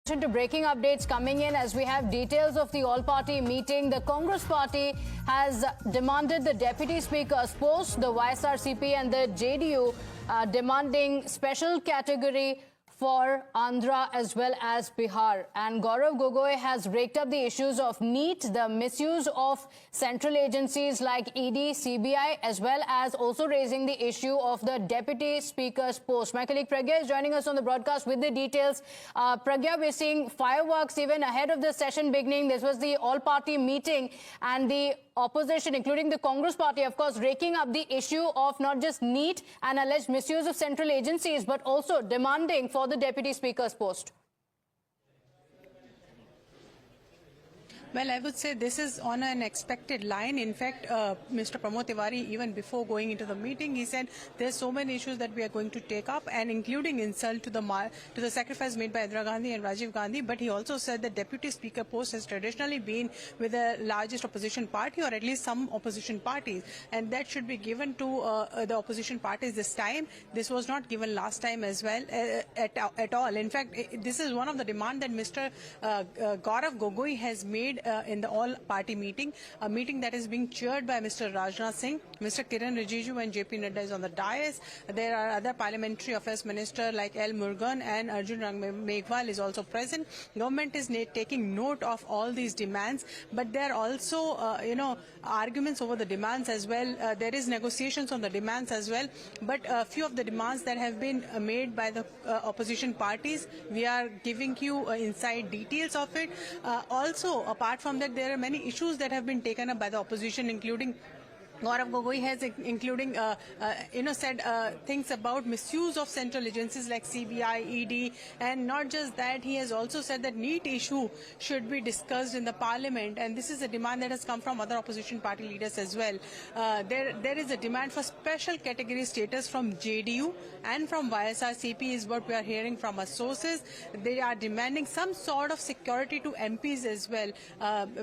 To breaking updates coming in as we have details of the all-party meeting. The Congress party has demanded the deputy speaker's post, the YSRCP and the JDU demanding special category for Andhra as well as Bihar. And Gaurav Gogoi has raked up the issues of NEET, the misuse of central agencies like ED, CBI, as well as also raising the issue of the deputy speaker's post. My colleague Pragya is joining us on the broadcast with the details. Pragya, we're seeing fireworks even ahead of the session beginning. This was the all-party meeting, and the opposition, including the Congress party, of course, raking up the issue of not just NEET and alleged misuse of central agencies, but also demanding for the deputy speaker's post. Well, I would say this is on an expected line. In fact, Mr. Pramod Tiwari, even before going into the meeting, he said there's so many issues that we are going to take up, and including insult to the sacrifice made by Indira Gandhi and Rajiv Gandhi. But he also said that deputy speaker post has traditionally been with the largest opposition party, or at least some opposition parties, and that should be given to the opposition parties this time. This was not given last time as well at all. In fact, this is one of the demands that Mr. Gaurav Gogoi has made in the all-party meeting, a meeting that is being chaired by Mr. Rajnath Singh. Mr. Kiran Rijiju and JP Nadda is on the dais. There are other parliamentary affairs minister like L. Murugan and Arjun Meghwal is also present. Government is taking note of all these demands, but there are also, arguments over the demands as well. There is negotiations on the demands as well, but a few of the demands that have been made by the opposition parties, we are giving you inside details of it. Also, apart from that, there are many issues that have been taken up by the opposition, including Gaurav Gogoi has said things about misuse of central agencies like CBI, ED, and not just that, he has also said that NEET issue should be discussed in the parliament, and this is a demand that has come from other opposition party leaders as well. There is a demand for special category status from JDU and from YSRCP is what we are hearing from our sources. They are demanding some sort of security to MPs as well.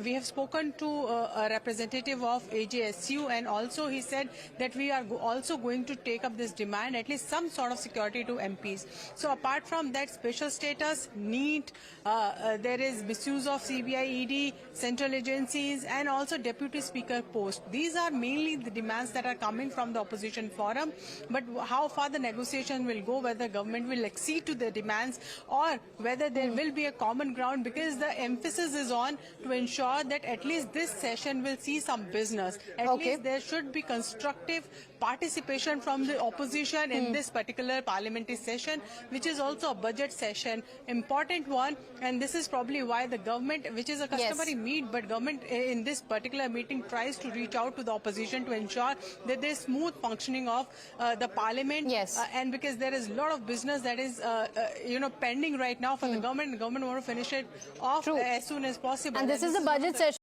We have spoken to a representative of AJSU, and also he said that we are also going to take up this demand, at least some sort of security to MPs. So apart from that, special status, NEET, there is misuse of CBI, ED, central agencies, and also deputy speaker post. These are mainly the demands that are coming from the opposition forum. But how far the negotiation will go, whether government will accede to the demands or whether there will be a common ground, because the emphasis is on to ensure that at least this session will see some business. At least there should be constructive participation from the opposition in this particular parliamentary session, which is also a budget session, important one. And this is probably why the government, which is a customary meet, but government in this particular meeting tries to reach out to the opposition to ensure that there is smooth functioning of the parliament. And because there is a lot of business that is pending right now for the government. The government want to finish it off as soon as possible. And this is a budget session.